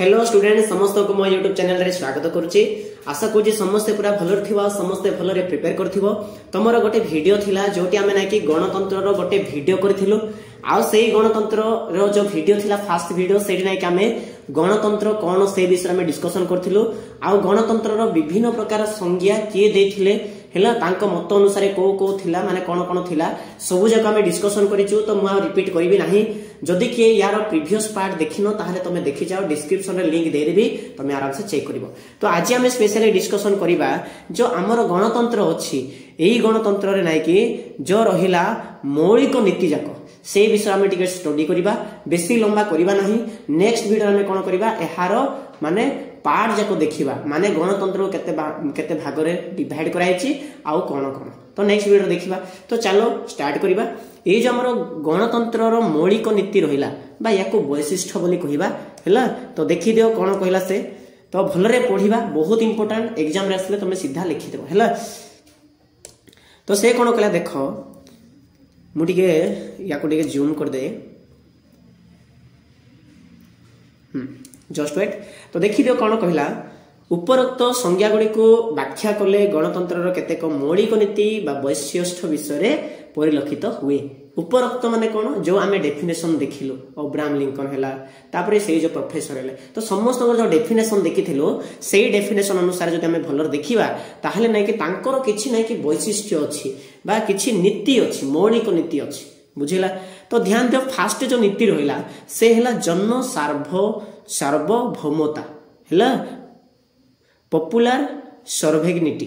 Hello student समस्त को मो यूट्यूब चैनल रे स्वागत करुच्ची। आशा करुच्ची समस्ते पूरा भलर थिबा, समस्ते भलरे प्रिपेयर करथिबो। तमरो गोटे वीडियो थिला जोटी आमे ना कि गणतंत्र रो गोटे वीडियो करथिलु। आ सेही गणतंत्र रो जो वीडियो थिला फर्स्ट वीडियो सेठी ना कि आमे गणतंत्र कोन से विषय में डिस्कशन करथिलु। आ गणतंत्र रो विभिन्न प्रकार संज्ञा किए देथिले हेला तांको मत अनुसार को थिला माने कोन कोन थिला सब जक आमे डिस्कशन करिचु। तो मु रिपीट करिवि नाही। जदि कि यार प्रीवियस पार्ट देखिनो ताहले तमे देखि जाओ, डिस्क्रिप्शन रे लिंक दे देबी, तमे आराम से चेक करिवो। तो आज आमे स्पेशली डिस्कशन करिबा जो हमर गणतंत्र अछि एही गणतंत्र रे नाइ कि जो रहिला मौलिक नीति जाको से विषय आमे टिके स्टडी करिबा। बेसी लंबा करिबा नाही। नेक्स्ट वीडियो आमे कोन करिबा एहार माने पार्ट जाको देखिबा, माने गणतंत्र केते भाग रे डिवाइड कराइछि आउ कोन कोन। तो नेक्स्ट वीडियो देखिबा। तो चलो स्टार्ट करिबा। ए जो हमर गणतंत्र रो मौलिक नीति रहिला बा याको वैशिष्ट्य बोली कहिबा हैला। तो देखि दियो कोन कहिला से। तो भलरे पढिबा, बहुत इंपोर्टेंट एग्जाम रे आसले तमे सीधा लिखि देबो हैला। तो से कोन कहला देखो, मु टिके याको टिके जूम कर दे। Just wait. तो देखि दियो कोन कहिला, उपरोक्त संज्ञा गुडी को व्याख्या कले गणतंत्र रो केतेक मौलिक नीति बा वैशिष्ट्य विषय रे परिलक्षित हुए। उपरोक्त माने कोन जो आमे डेफिनेशन देखिलो अब्राहम लिंकन हैला, तापरे सेही जो प्रोफेसर हैले। तो समस्त जो डेफिनेशन देखिथिलो सेही डेफिनेशन अनुसार जदि आमे भलर देखिबा ताहले नै कि तांकर किछि नै कि वैशिष्ट्य अछि बा किछि नीति अछि, मौलिक नीति अछि, बुझिला। तो ध्यान दियो फास्ट जो नीति रहिला से हैला जन सार्वभौमता हैला, पॉपुलर सर्वेनिटी।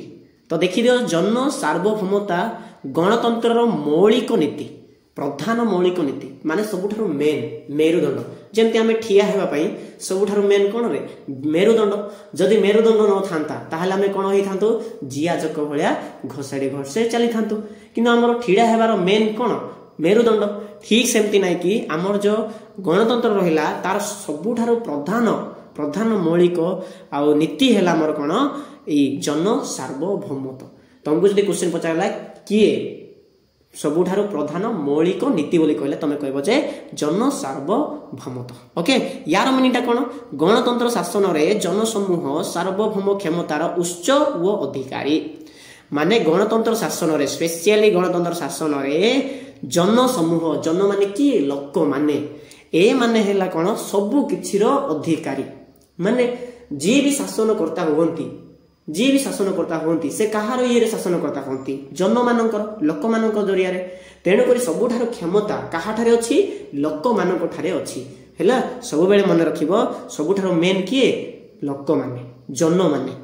तो देखि दियो जन सार्वभौमता गणतंत्र रो मौलिक नीति, प्रधान मौलिक नीति माने सबुठारु मेन मेरुदंड। जेमति आमे ठिया हेबा पई सबुठारु मेन कोन रे मेरुदंड। जदि मेरुदंड न थांता ताहले आमे कोन होई थांतो जिया चक भलिया घोसाडी घोसे चली थांतो। किंतु हमर ठिया हेबार मेन कोन मेरुदंड। ठीक सेमति नै कि हमर जो गणतंत्र रहिला तार सबुठारु प्रधान मौलिक आ नीति हैला हमर कोन ए जन सार्वभौमता। तुमको जदि क्वेश्चन पचारला किए सबुठारु प्रधान मौलिक नीति बोली कहले तमे कहबो जे जन सार्वभौमता। ओके, यार मीनिंगटा कोन गणतंत्र शासन रे जन समूह सार्वभौम क्षमतार उच्च व अधिकारी। माने गणतंत्र शासन रे स्पेशली गणतंत्र शासन रे जन समूह, जन माने कि लोक माने, ए माने हैला कोन सबु किछिरो अधिकारी। माने जे भी शासन करता होंती, जी भी शासन करता होंती से कहार ये शासन करता होंती जन मानकर लोक मानकर जरिया रे। तेणु करी सबुठार क्षमता काहाठारे अछि लोक मानक ठारे अछि हैला। सब बेले मन रखिबो सबुठार मेन किए लोक माने, जन माने।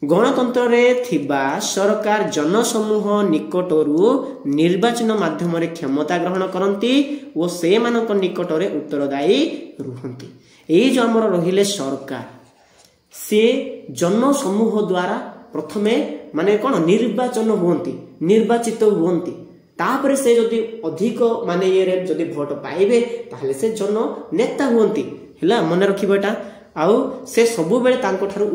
गणतंत्र रे थिबा सरकार जन समूह निकटरू निर्वाचन माध्यम रे क्षमता ग्रहण करंती ओ से मानक निकट रे उत्तरदायी रुहंती। एई जो हमर रहिले सरकार से जन समूह द्वारा प्रथमे माने कोन निर्वाचन हुंती, निर्वाचित हुंती। तापरे से जदि अधिक माने ये रे जदि भोट पाइबे ताहले से जन नेता हुंती हैला। मन रखिबटा। आउ से सबु बेले तांको ठारो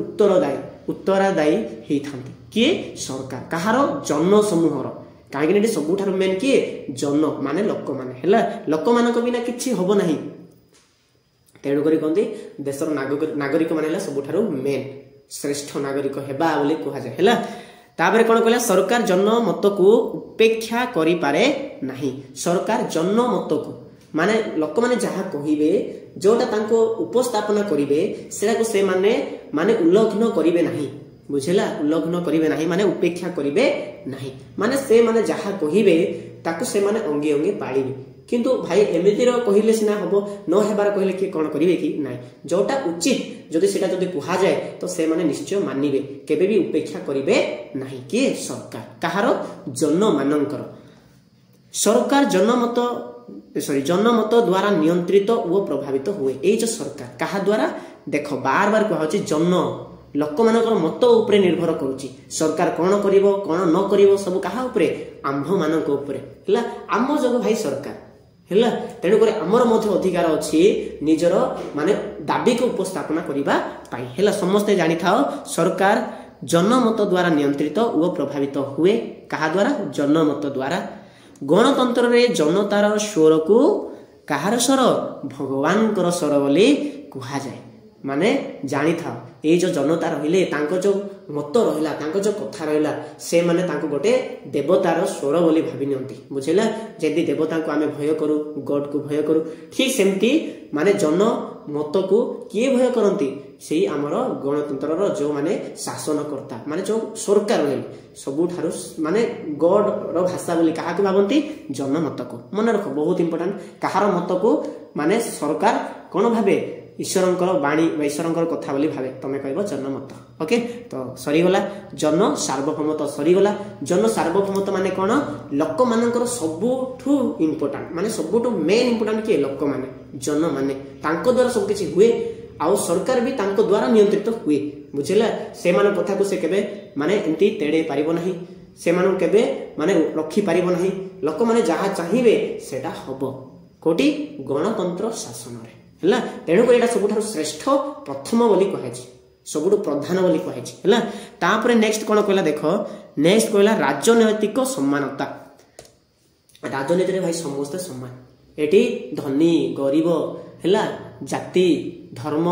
उत्तरदायी हेई थांती किए सरकार कहारो जन समूहर। काहेकि नेटी सबु ठारो मेन किए जन माने लोक माने हैला। लोक मानक बिना किछि होबो नाही। तेणु करी कहते देशर नागरिक माने सबुठारु मेन श्रेष्ठ नागरिक हेबा बोली कहा जाए हैला। ताबरे कोन कहला सरकार जन मत को उपेक्षा करि पारे नाही। सरकार जन मत को माने लोक माने जहा कहिबे जोटा तांको उपस्थापना करिवे सेरा को से माने उल्लंघन करिवे नाही, बुझिला। उल्लंघन करिवे नाही माने उपेक्षा करिवे नाही। माने से माने जहा कहिबे ताको से माने अंगे अंगे पाळिबे। किंतु भाई एमितिर कहिले सिना हबो, न हेबार कहिले कि कोन करिवे कि नाही। जोटा उचित जदि सेटा जदि कुहा जाए तो से माने निश्चय मानिबे, केबे भी उपेक्षा करिवे नाही। कि सरकार कहारो जन मानकर। सरकार जनमत द्वारा नियंत्रित व प्रभावित हुए। ए जो सरकार कहा द्वारा देखो बार बार कहा होची जन लोक मानकर मत उपरे निर्भर करूची। सरकार कोन करिवो कोन न करिवो सब कहा उपरे आम्भ मानक उपरे हैला। आम जग भाई सरकार हैला। तेणु करे हमर मध्य अधिकार अछि निजर माने दाबी को उपस्थापना करिबा पाई हैला। समस्त जानि थाओ सरकार जनमत द्वारा नियंत्रित व प्रभावित हुए। कहा द्वारा जनमत द्वारा। गणतंत्र रे जनतार स्वर को कहार स्वर भगवान स्वर बोली कहा जाए। ମାନେ ଜାଣିଥାଅ ଏଇ ଯୋଉ ଜନତା ରହିଲେ ତାଙ୍କ ଯୋଉ ମତ ରହିଲା ତାଙ୍କ ଯୋଉ କଥା ରହିଲା ସେମାନେ ତାଙ୍କୁ ଗୋଟେ ଦେବତାର ସ୍ୱର ବୋଲି ଭାବି ନିଅନ୍ତି ବୁଝିଲା ଯଦି ଦେବତାଙ୍କୁ ଆମେ ଭୟ କରୁ ଗଡକୁ ଭୟ କରୁ ଠିକ ସେମିତି ମାନେ ଜନ ମତକୁ କିଏ ଭୟ କରନ୍ତି ସେଇ ଆମର ଗଣତନ୍ତ୍ରର ଯୋଉମାନେ ଶାସନକର୍ତ୍ତା ମାନେ ଯୋଉ ସରକାର ରହିଲେ ସବୁଠାରୁ ମାନେ ଗଡ ର ଭାଷା ବୋଲି କାହାକୁ ଭାବନ୍ତି ଜନମତକୁ ମନେ ରଖ ବହୁତ ଇମ୍ପୋର୍ଟାଣ୍ଟ କାହାର ମତକୁ ମାନେ ସରକାର କଣ ଭାବେ ଈଶ୍ୱରଙ୍କର ବାଣୀ ବା ଈଶ୍ୱରଙ୍କର କଥା ବୋଲି ଭାବେ ତମେ କହିବ ଜନମତ ଓକେ ତ ସରିଗଲା ଜନ ସାର୍ବଭୌମତ ସରିଗଲା ଜନ ସାର୍ବଭୌମତ ମାନେ କଣ ଲୋକମାନଙ୍କର ସବୁଠୁ ଇମ୍ପୋର୍ଟାଣ୍ଟ ମାନେ ସବୁଠୁ ମେନ୍ ଇମ୍ପୋର୍ଟାଣ୍ଟ କିଏ ଲୋକମାନେ ଜନ ମାନେ ତାଙ୍କ ଦ୍ୱାରା ସବୁ କିଛି ହୁଏ ଆଉ ସରକାର ବି ତାଙ୍କ ଦ୍ୱାରା ନିୟନ୍ତ୍ରିତ ହୁଏ ବୁଝିଲା ସେମାନଙ୍କ କଥାକୁ ସେ କେବେ ମାନେ ଏମିତି ତେଡ଼େଇ ପାରିବ ନାହିଁ ସେମାନଙ୍କୁ କେବେ ମାନେ ରଖିପାରିବ ନାହିଁ ଲୋକମାନେ ଯାହା ଚାହିଁବେ ସେଟା ହବ କୋଉଠି ଗଣତନ୍ତ୍ର ଶାସନରେ ହେଲା ତେଣୁକରି ଏଇଟା ସବୁଠାରୁ ଶ୍ରେଷ୍ଠ ପ୍ରଥମ ବୋଲି କୁହାଯାଇଛି ସବୁଠୁ ପ୍ରଧାନ ବୋଲି କୁହାଯାଇଛି ହେଲା ତାପରେ ନେକ୍ସଟ କଣ କହିଲା ଦେଖ ନେକ୍ସଟ କହିଲା ରାଜନୈତିକ ସମାନତା ରାଜନୀତିରେ ଭାଇ ସମସ୍ତେ ସମାନ ଏଠି ଧନୀ ଗରିବ ହେଲା ଜାତି ଧର୍ମ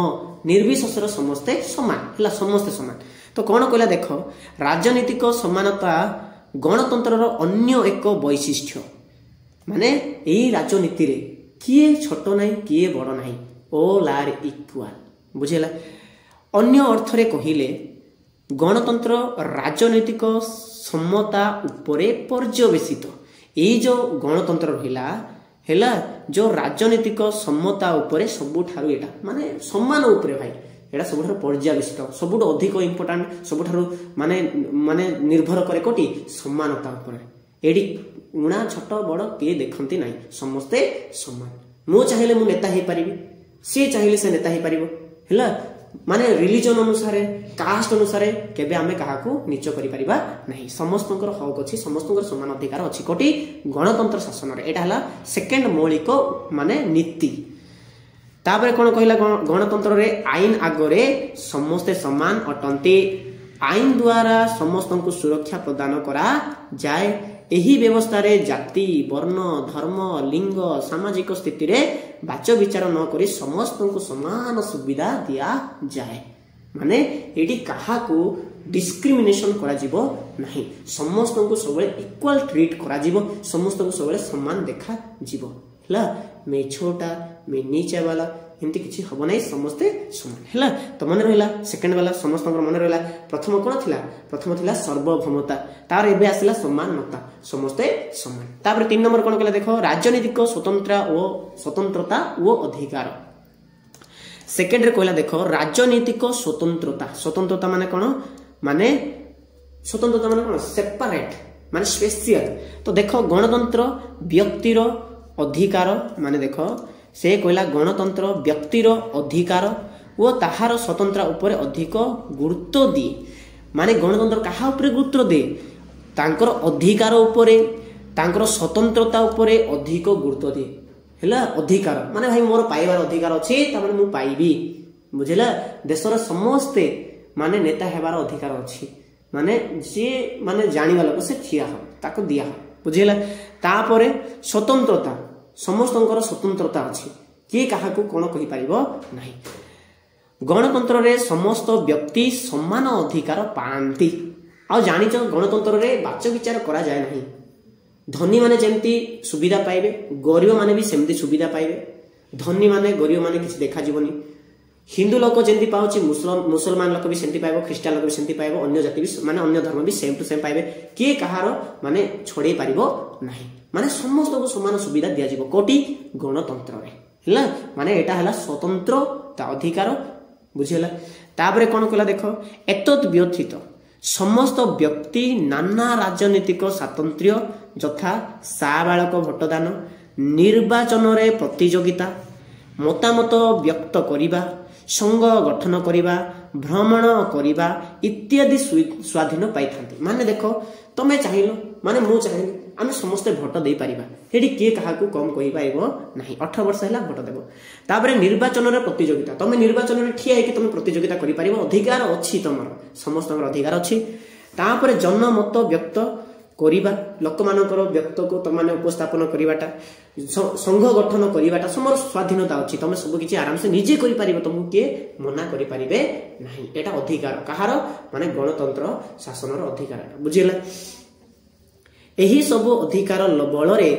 ନିର୍ବିଶେଷରେ ସମସ୍ତେ ସମାନ ହେଲା ସମସ୍ତେ ସମାନ ତ କଣ କହିଲା ଦେଖ ରାଜନୈତିକ ସମାନତା ଗଣତନ୍ତ୍ରର ଅନ୍ୟ ଏକ ବୈଶିଷ୍ଟ୍ୟ ମାନେ ଏଇ ରାଜନୀତିରେ କିଏ ଛୋଟ ନାହିଁ କିଏ ବଡ଼ ନାହିଁ ଅଲ୍ ଆର୍ ଇକ୍ୱାଲ ବୁଝିଲା ଅନ୍ୟ ଅର୍ଥରେ କହିଲେ ଗଣତନ୍ତ୍ର ରାଜନୈତିକ ସମତା ଉପରେ ପର୍ଯ୍ୟବେସିତ ଏଇ ଯୋଉ ଗଣତନ୍ତ୍ର ରହିଲା ହେଲା ଯୋଉ ରାଜନୈତିକ ସମତା ଉପରେ ସବୁଠାରୁ ଏଇଟା ମାନେ ସମାନ ଉପରେ ଭାଇ ଏଇଟା ସବୁଠାରୁ ପର୍ଯ୍ୟବେସିତ ସବୁଠୁ ଅଧିକ ଇମ୍ପୋର୍ଟାଣ୍ଟ ସବୁଠାରୁ ମାନେ ମାନେ ନିର୍ଭର କରେ କୋଉଠି ସମାନତା ଉପରେ ଏଠି ଉଣା ଛୋଟ ବଡ଼ କିଏ ଦେଖନ୍ତି ନାହିଁ ସମସ୍ତେ ସମାନ ମୁଁ ଚାହିଁଲେ ମୁଁ ନେତା ହେଇପାରିବି ସିଏ ଚାହିଁଲେ ସେ ନେତା ହେଇପାରିବ ହେଲା ମାନେ ରିଲିଜନ ଅନୁସାରେ କାଷ୍ଟ ଅନୁସାରେ କେବେ ଆମେ କାହାକୁ ନିଚ କରିପାରିବା ନାହିଁ ସମସ୍ତଙ୍କର ହକ୍ ଅଛି ସମସ୍ତଙ୍କର ସମାନ ଅଧିକାର ଅଛି କୋଉଠି ଗଣତନ୍ତ୍ର ଶାସନରେ ଏଇଟା ହେଲା ସେକେଣ୍ଡ ମୌଳିକ ମାନେ ନୀତି ତାପରେ କଣ କହିଲା ଗଣତନ୍ତ୍ରରେ ଆଇନ ଆଗରେ ସମସ୍ତେ ସମାନ ଅଟନ୍ତି ଆଇନ ଦ୍ୱାରା ସମସ୍ତଙ୍କୁ ସୁରକ୍ଷା ପ୍ରଦାନ କରାଯାଏ ଏହି ବ୍ୟବସ୍ଥାରେ ଜାତି ବର୍ଣ୍ଣ ଧର୍ମ ଲିଙ୍ଗ ସାମାଜିକ ସ୍ଥିତିରେ ବାଛ ବିଚାର ନ କରି ସମସ୍ତଙ୍କୁ ସମାନ ସୁବିଧା ଦିଆଯାଏ ମାନେ ଏଠି କାହାକୁ ଡିସ୍କ୍ରିମିନେସନ କରାଯିବ ନାହିଁ ସମସ୍ତଙ୍କୁ ସବୁବେଳେ ଇକ୍ୱାଲ ଟ୍ରିଟ୍ କରାଯିବ ସମସ୍ତଙ୍କୁ ସବୁବେଳେ ସମାନ ଦେଖାଯିବ ହେଲା ମେ ଛୋଟା ମେ ନିଚା ବାଲା ଏମିତି କିଛି ହବ ନାହିଁ ସମସ୍ତେ ସମାନ ହେଲା ତ ମନେ ରହିଲା ସେକେଣ୍ଡ ବାଲା ସମସ୍ତଙ୍କର ମନେ ରହିଲା ପ୍ରଥମ କଣ ଥିଲା ପ୍ରଥମ ଥିଲା ସର୍ବଭୌମତା ତାର ଏବେ ଆସିଲା ସମାନତା ସମସ୍ତେ ସମାନ ତାପରେ 3 ନମ୍ବର କଣ କହିଲା ଦେଖ ରାଜନୈତିକ ସ୍ୱତନ୍ତ୍ରତା ଓ ଅଧିକାର ସେକେଣ୍ଡ ରେ କହିଲା ଦେଖ ରାଜନୈତିକ ସ୍ୱତନ୍ତ୍ରତା ମାନେ କଣ ମାନେ ସ୍ୱତନ୍ତ୍ରତା ମାନେ କଣ ସେପାରେଟ ମାନେ ସ୍ପେସିଆଲ ତ ଦେଖ ଗଣତନ୍ତ୍ର ବ୍ୟକ୍ତିର ଅଧିକାର ମାନେ ଦେଖ ସେ କହିଲା ଗଣତନ୍ତ୍ର ବ୍ୟକ୍ତିର ଅଧିକାର ଓ ତାହାର ସ୍ୱତନ୍ତ୍ର ଉପରେ ଅଧିକ ଗୁରୁତ୍ୱ ଦିଏ ମାନେ ଗଣତନ୍ତ୍ର କାହା ଉପରେ ଗୁରୁତ୍ୱ ଦିଏ ତାଙ୍କର ଅଧିକାର ଉପରେ ତାଙ୍କର ସ୍ୱତନ୍ତ୍ରତା ଉପରେ ଅଧିକ ଗୁରୁତ୍ୱ ଦିଏ ହେଲା ଅଧିକାର ମାନେ ଭାଇ ମୋର ପାଇବାର ଅଧିକାର ଅଛି ତାମାନେ ମୁଁ ପାଇବି ବୁଝିଲା ଦେଶର ସମସ୍ତେ ମାନେ ନେତା ହେବାର ଅଧିକାର ଅଛି ମାନେ ଯିଏ ମାନେ ଜାଣିବା ଲୋକ ସେ ଠିଆ ହବ ତାକୁ ଦିଆ ହବ ବୁଝିଲା ତାପରେ ସ୍ୱତନ୍ତ୍ରତା ସମସ୍ତଙ୍କର ସ୍ୱତନ୍ତ୍ରତା ଅଛି କିଏ କାହାକୁ କଣ କହିପାରିବ ନାହିଁ ଗଣତନ୍ତ୍ରରେ ସମସ୍ତ ବ୍ୟକ୍ତି ସମାନ ଅଧିକାର ପାଆନ୍ତି ଆଉ ଜାଣିଛ ଗଣତନ୍ତ୍ରରେ ବାଛ ବିଚାର କରାଯାଏ ନାହିଁ ଧନୀ ମାନେ ଯେମିତି ସୁବିଧା ପାଇବେ ଗରିବ ମାନେ ବି ସେମିତି ସୁବିଧା ପାଇବେ ଧନୀ ମାନେ ଗରିବ ମାନେ କିଛି ଦେଖାଯିବନି ହିନ୍ଦୁ ଲୋକ ଯେମିତି ପାଉଛି ମୁସଲମାନ ଲୋକ ବି ସେମିତି ପାଇବ ଖ୍ରୀଷ୍ଟିଆନ ଲୋକ ବି ସେମିତି ପାଇବ ଅନ୍ୟ ଜାତି ବି ମାନେ ଅନ୍ୟ ଧର୍ମ ବି ସେମ୍ ଟୁ ସେମ୍ ପାଇବେ କିଏ କାହାର ମାନେ ଛଡେଇ ପାରିବ ନାହିଁ ମାନେ ସମସ୍ତଙ୍କୁ ସମାନ ସୁବିଧା ଦିଆଯିବ କୋଉଠି ଗଣତନ୍ତ୍ରରେ ହେଲା ମାନେ ଏଟା ହେଲା ସ୍ୱତନ୍ତ୍ର ତା ଅଧିକାର ବୁଝିଲା ତାପରେ କଣ କଲା ଦେଖ ଏତଦ୍ ବ୍ୟତୀତ ସମସ୍ତ ବ୍ୟକ୍ତି ନାନା ରାଜନୈତିକ ସ୍ୱାତନ୍ତ୍ର୍ୟ ଯଥା ସାବାଳକ ଭୋଟଦାନ ନିର୍ବାଚନରେ ପ୍ରତିଯୋଗିତା ମତାମତ ବ୍ୟକ୍ତ କରିବା ସଂଘ ଗଠନ କରିବା ଭ୍ରମଣ କରିବା ଇତ୍ୟାଦି ସ୍ୱାଧୀନ ପାଇଥାନ୍ତି ମାନେ ଦେଖ ତମେ ଚାହିଁଲ ମାନେ ମୁଁ ଚାହିଁଲି ଆମେ ସମସ୍ତେ ଭୋଟ ଦେଇପାରିବା ଏଠି କିଏ କାହାକୁ କମ କହିପାରିବ ନାହିଁ 18 ବର୍ଷ ହେଲା ଭୋଟ ଦେବ ତାପରେ ନିର୍ବାଚନରେ ପ୍ରତିଯୋଗିତା ତମେ ନିର୍ବାଚନରେ ଠିଆ ହେଇକି ତମେ ପ୍ରତିଯୋଗିତା କରିପାରିବ ଅଧିକାର ଅଛି ତମର ସମସ୍ତଙ୍କର ଅଧିକାର ଅଛି ତାପରେ ଜନମତ ବ୍ୟକ୍ତ କରିବା ଲୋକମାନଙ୍କର ବ୍ୟକ୍ତକୁ ତମାନେ ଉପସ୍ଥାପନ କରିବାଟା ସଂଘ ଗଠନ କରିବାଟା ସମର ସ୍ୱାଧୀନତା ଅଛି ତମେ ସବୁ କିଛି ଆରାମସେ ନିଜେ କରିପାରିବ ତମକୁ କିଏ ମନା କରିପାରିବେ ନାହିଁ ଏଟା ଅଧିକାର କାହାର ମାନେ ଗଣତନ୍ତ୍ର ଶାସନର ଅଧିକାର ବୁଝିଲା ଏହି ସବୁ ଅଧିକାର ବଳରେ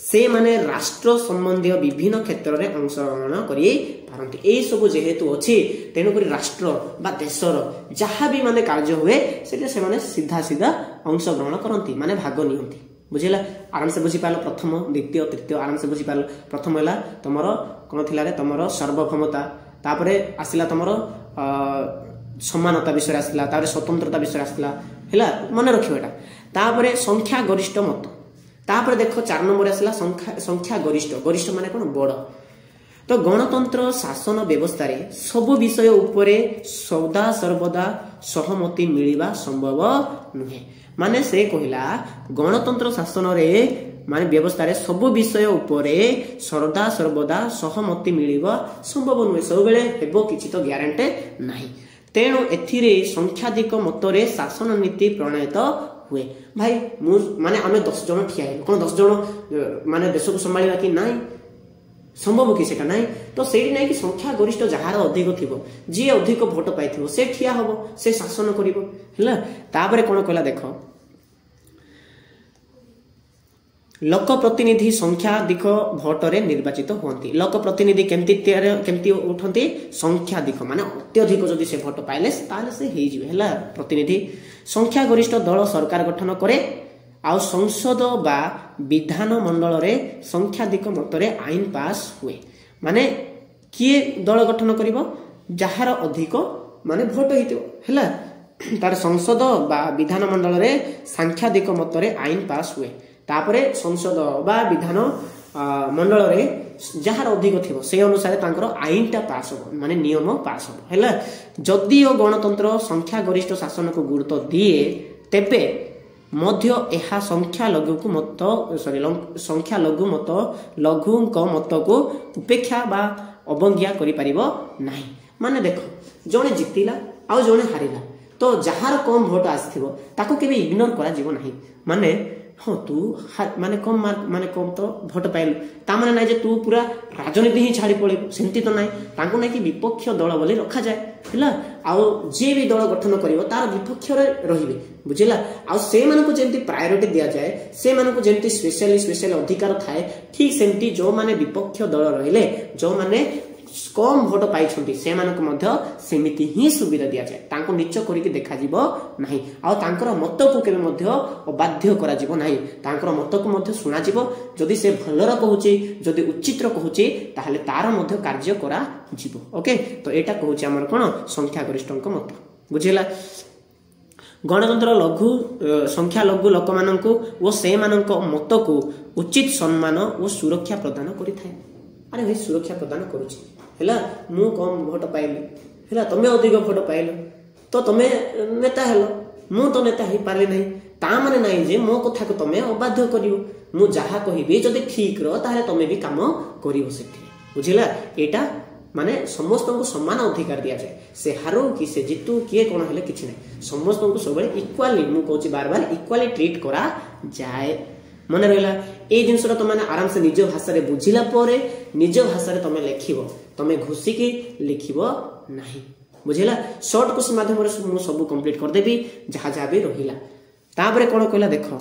से माने राष्ट्र संबंधी विभिन्न क्षेत्र में अंशग्रहण करि यही सब जेहेतु अच्छी तेणुक राष्ट्र बा देशर जहाँ भी माने कार्य हुए से माने सीधा सीधा अंशग्रहण करती माने भाग नियंती बुझेला आराम से बुझी पाल प्रथम द्वितीय तृतीय आराम से बुझी पाल प्रथम है तुमर कौन थी तुमर सार्वभौमता तापरे आसला तुमर समानता विषय आसला स्वतंत्रता विषय आसला है मन रखा तापरे संख्या गरिष्ठ मत तापर देख 4 नंबर आसला संख्या गरिष्ठ गरिष्ठ माने कौन बड़ तो गणतंत्र शासन व्यवस्था रे सब विषय उपरे सदा सर्वदा सहमति मिलिबा संभव नुहे माने से कहिला गणतंत्र शासन रे माने व्यवस्था रे सब विषय उपरे सदा सर्वदा सहमति मिलिबा संभव नुहे सब बेले हेबो किछि तो ग्यारंटी नाही तेणु एथिरे संख्याधिक मतरे शासन नीति प्रणयत हुए भाई माने आमे 10 जन ठिया कौन 10 जन माने देश को संभाळिबा कि नाही संभव कि सेटा नाही तो सेठी नाही कि संख्या गरिष्ठ जहार अधिक थिबो जे अधिक भोट पाइथिबो से ठिया हबो से शासन करिवो हैला ताबरे कोन कहला देखो लोक प्रतिनिधि संख्याधिक भोटरे निर्वाचित होती लोक प्रतिनिधि केमती उठती संख्याधिक माने अत्यधिक जदि से भोट पाइले ताले से हेइ जिवे हैला प्रतिनिधि संख्या गरिष्ठ दल सरकार गठन करे आ संसद बा विधान मंडल रे संख्याधिक मतरे आईन पास हुए माने किए दल गठन करिवो जहार अधिक माने भोट हेतिवो हैला तार संसद बा विधान मंडल रे संख्याधिक मतरे आईन पास हुए तापरे संसद बा विधान मंडल रे जहार अधिक थिबो से अनुसार तांकर आईनटा पास हो माने नियम पास हो हैला जदि गणतंत्र संख्या गरिष्ठ शासन को गुरुत्व दिए तेबे मध्य एहा संख्या लघु को मत संख्या लघु मत लघुक मत को उपेक्षा बा अवज्ञा करि परिबो नाही माने देखो जणे जितिला आ जणे हारिला तो जहार कम भोट आस्थिबो ताको केबे इग्नोर करा जीवो नाही माने हाँ तू माने कम मार्क माने कम तो भोट पाइलु ता माने नाही जे तू पूरा राजनीति ही छाड़ी पळे सेंती तो नाही तांको नाही कि विपक्ष दल बोली रखा जाए हैला आ जे भी दल गठन करिवो तार विपक्ष रे रहिबे बुझिला आ से माने को जेंती प्रायोरिटी दिया जाए से माने को जेंती स्पेशल अधिकार थाए ठीक सेंती जो माने विपक्ष दल रहिले जो माने कम भोट पाई से सेमिति ही सुविधा दि जाए तांको नीच करके देखा नहीं आ तांकर मत को केबे अबाध्य करा जीवो नहीं तांकर मत को शुणा जीवो जदि से भलर कहूची जदि उचित कहूची ताहले तार मध्य कार्य करा जीवो ओके तो एटा कहूची हमर कोन संख्या गरिष्ठक मत बुझिला गणतंत्र लघु संख्या लघु लोक माननकु ओ से माननक मत को उचित सम्मान और सुरक्षा प्रदान करि थाए अरे भाई सुरक्षा प्रदान करूची हैला मु कम भोट पाइली हैला तमे अधिक भोट पाइलो तो तमे नेता हेलो मु तो नेता ही पारले नहीं ता माने नहीं जे मो कथा को तमे अबाध्य करिवो मु जहा कहिबे जदि ठीक रो ताले तमे भी काम करिवो सेठी बुझिला एटा माने समस्त को समान अधिकार दिया जाए से हारो कि से जितु किए कोन हेले किछि नहीं समस्त को सब इक्वाली मु कहूची बार बार इक्वाली ट्रीट करा जाए मन रहा ये जिनसा तुम मैंने आराम से निज भाषा रे बुझिला परे निज भाषा रे तमे लिखिबो तमे घुसिकी लिखिबो नहीं बुझिला शॉर्ट क्वेश्चन माध्यम रे मु सब कंप्लीट कर देबी जहा जहा भी रहिला तापरे कोन कहला देखो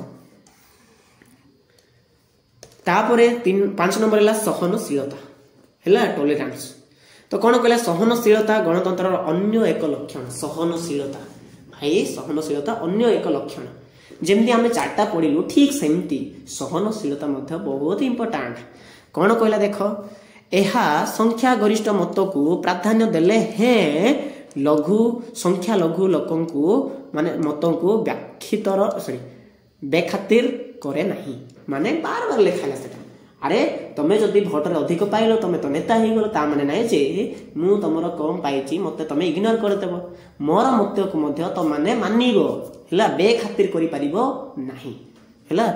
तापरे 5 नंबर हला सहनशीलता हला टॉलरेंस तो कोन कहला सहनशीलता गणतंत्र अन्य एक लक्षण सहनशीलता भाई सहनशीलता अन्य एक लक्षण जेमती आम 4टा पढ़लु ठीक सेमती सहनशीलता बहुत इंपोर्टाट कौन कहला देख यह संख्या गरिष्ठ मत को प्राधान्य देले हे लघु संख्या लघु लोकन को माने मत को व्याख्यितर सॉरी बेखातिर करे नहीं माने बार बार लिखाला सेटा अरे तमे जदि भोटर अधिक पाइलो तमे तो नेता ही गलो ता माने नाही जे मु तमरो कम पाइची मते तमे इग्नोर करदेबो मोर मत को मध्य तो माने मानिबो हला बेखातिर करि परिबो नाही हला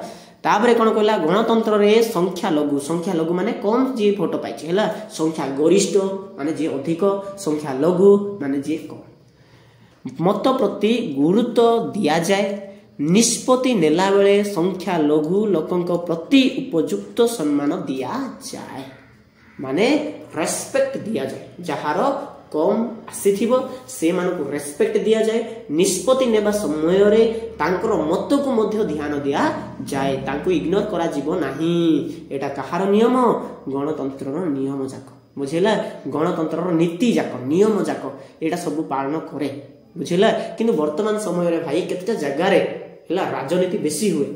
ताबरे कोन कहला गणतंत्र रे संख्या लघु माने कम जे भोट पाइची हला संख्या गरिष्ठ माने जे अधिक संख्या लघु माने जे कम मत प्रति गुरुत्व दिया जाए निष्पत्ति नेला बेले संख्या लघु लोकंक प्रति उपयुक्त सम्मान दिया जाए माने रेस्पेक्ट दिया जाए जहार कम आसीथिबो से मानको रेस्पेक्ट दिया जाए निष्पत्ति नेबा समय रे तांकर मत को मध्य ध्यान दिया जाए तांको इग्नोर करा जीवो नाही एटा कहार नियम गणतंत्रर नियम जाक बुझिला गणतंत्रर नीति जाक नियम जाक एटा सब पालन करे बुझिला किंतु वर्तमान समय रे भाई केतटा जगह रे हला राजनीति बेसी हुए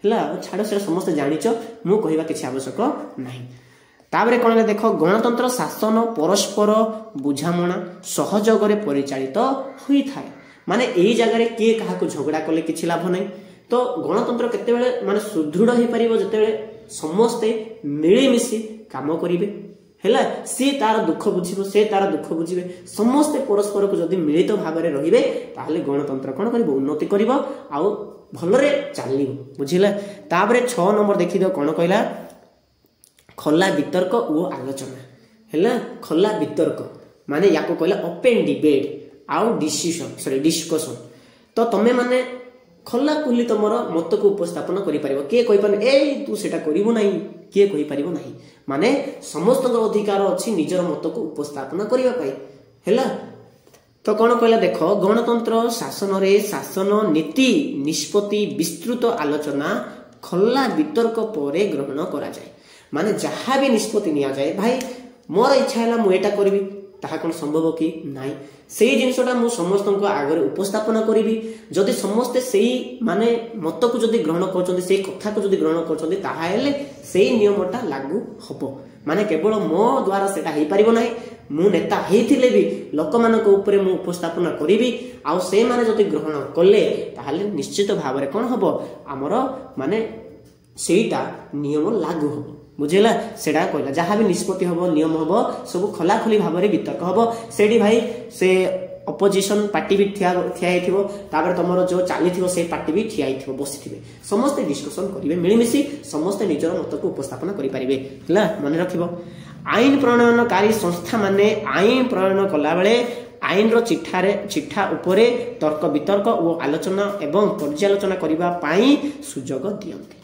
हला छाड़ से समस्त जानिच मु कहिबा किछि आवश्यक नाही ताबरे कोन देखो गणतंत्र शासन परस्पर बुझामणा सहयोग रे परिचालित होई थाए माने एई जगह रे के काहा को झगड़ा करले किछि लाभ नै तो गणतंत्र केते बेले माने सुदृढ़ होई परिबो जते बेले समस्त मिली मिसी काम करिवे हेला से तार दुख बुझिबो से तार दुख बुझिबे समस्त परस्पर को जदी मिलित भाव रे रहिबे ताहले गणतंत्र कोन करिवो उन्नति करिवो आ भलरे चलिबो बुझिला ताबरे 6 नंबर देखि दियो कोन कहला खला वितर्क ओ आलोचना हेला खला वितर्क माने याको कहला ओपन डिबेट आउ डिस्कशन तो तमे माने खला खुली तमरो मत को उपस्थापन करि परिबो के कहि पाने ए तू सेटा करिवो नाही के कहि परिबो नाही माने समस्त अधिकार अछि निजर मत को उपस्थापन करिवा पई हेला तो कोन कहला देखो गणतंत्र शासन रे शासन नीति निष्पत्ति विस्तृत आलोचना खला वितर्क परे ग्रहण करा जाय माने जहाँ भी निष्पत्ति निया जाए भाई मोर इच्छा है मु एटा करबी ताहा कोन संभव कि नाही सेही जिनिसटा मु समस्त आगे उपस्थापन करी जदि समस्ते सेही माने मत को जदि ग्रहण करछन्ती सेही कथा को जदि ग्रहण करछन्ती ताहा हेले सेही नियमटा लागू हबो माने केवल मो द्वारा सेटा हेई परिबो नाही मु नेता हेइथिले भी लोक मानक ऊपर मु उपस्थापन करी आ से माने जदि ग्रहण कले ताहाले निश्चित भाव रे कोन हबो हमर माने सेहीटा नियम लागू हबो बुझेला सेडा कहला जहाँ भी निष्पत्ति हबो नियम हबो सब खला खली भाव रे वितर्क हबो सेडी भाई से अपोजिशन पार्टी भी थिया हेथिबो तापर तमरो जो चालीथिबो से पार्टी भी थिया हेथिबो बसिथिबे समस्त डिस्कशन करिवे मिलिमिसी समस्त निजर मत को उपस्थापन करि परिबे हला मन रखिबो आईन प्रणयनकारी संस्था माने आईन प्रणयन कला बेले आईन रो चिठा उपरे तर्क वितर्क और आलोचना एवं पर्यालोचना करिबा पाई सुजोग दियंती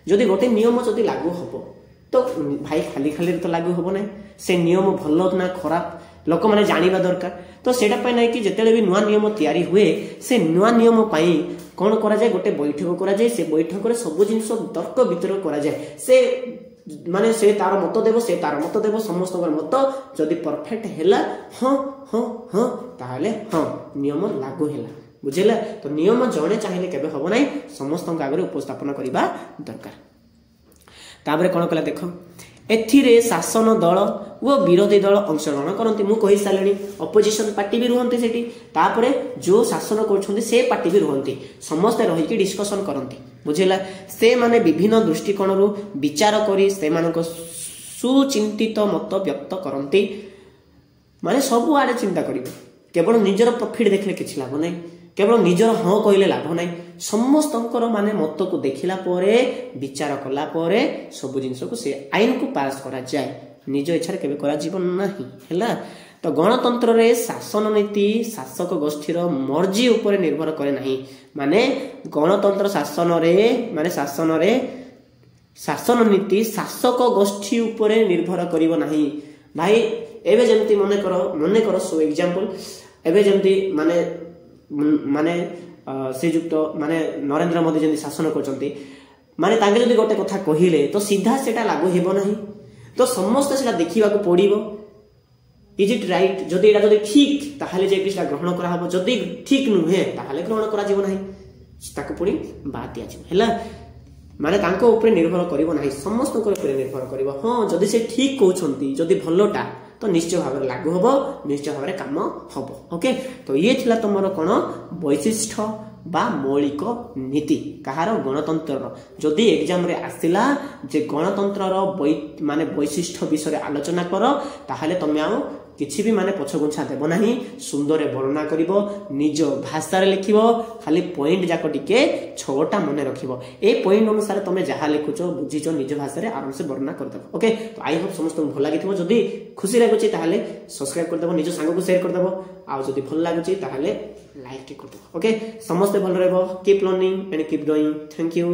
जदि गोटे नियम जदि लागू हबो तो भाई खाली खाली तो लागू हबो नै से नियम भलो ना खराब लोक माने जानिबा दरकार तो सेटा पय नै कि जेतेले भी नुवा नियम तयारी हुए से नुवा नियम पई कोन करा जाय गोटे बैठक करा जाय से बैठक रे सब जिंस तर्क वितर्क करा जाय से माने से तार मत देबो से तार मत देबो समस्त मत जदि परफेक्ट हैला हां हां हां ताहले हां नियम लागू हैला बुझेला तो नियम जणे चाहिले केबे हबो नै समस्त आगे उपस्थापन करिबा दरकार ताबरे कोन कला देखो एथिरे शासन दल वो विरोधी दल अंशग्रहण करती मु कहि सालेनी अपोजिशन पार्टी भी रुहंती सेठी तापरे जो शासन करछन्ती से पार्टी भी रुहंती समस्त रही कि डिस्कशन करती बुझिला से माने विभिन्न दृष्टिकोण रु विचार करी से मानको सुचिंतित मत व्यक्त करती माने सब आडे चिंता करिवे केवल निजर प्रॉफिट देखले किछि लाभ नै केवल निजर हाँ कहले लाभ ना समस्त माने मत को देखला परे विचार कला परे सब जिनस को से आईन को पास करा जाए निज इच्छा केबे करा जीवन नाही हैला तो गणतंत्र रे शासन नीति शासक गोष्ठीर मर्जी ऊपर निर्भर करे नाही माने गणतंत्र शासन रे शासन नीति शासक गोष्ठी ऊपर निर्भर करिवो नाही भाई एबे जेमती मने करो सो एग्जांपल एबे जेमती माने श्रीजुक्त माने नरेंद्र मोदी जदि शासन करचंती माने तांगे जदि गोटे कथा कहिले तो सीधा सेटा लागू हेबो नाही तो समस्त सेटा देखिबा को पड़िबो इज इट राइट जदि एटा जदि ठीक ताहाले जे किछटा ग्रहण करा हबो जदि ठीक नुहे ताहाले ग्रहण करा जीवो नाही ताको पड़ी बात दिया जीवो हैला माने तांको ऊपर निर्भर करिवो नाही समस्त को ऊपर निर्भर करिवो हां जदि से ठीक कहउछंती जदि भलोटा तो निश्चय भाव लागू हबो निश्चय भाव काम हबो ओके तो ये थिला तमरो कोन वैशिष्ठ बा मौलिक नीति कहार गणतंत्र जदि एग्जाम रे आसिला जे गणतंत्र माने वैशिष्ठ विषय आलोचना कर ताहाले तमे आ किछि भी माने पछगुंछा देबो नाही सुंदर वर्णना करिवो निज भाषा रे लिखिवो खाली पॉइंट जाको टिके छोटा मने रखिवो ए पॉइंट अनुसार तमे जहा लिखुचो बुझिचो निज भाषा रे आराम से वर्णना कर दबो ओके तो आई होप समस्त भल लागिथिवो जदि खुशी लागुची ताहाले सब्सक्राइब कर दबो निज संग को शेयर कर दबो आ जदि भल लागुची ताहाले लाइक टे कर दो ओके समस्त भल रहबो keep learning and keep doing thank you.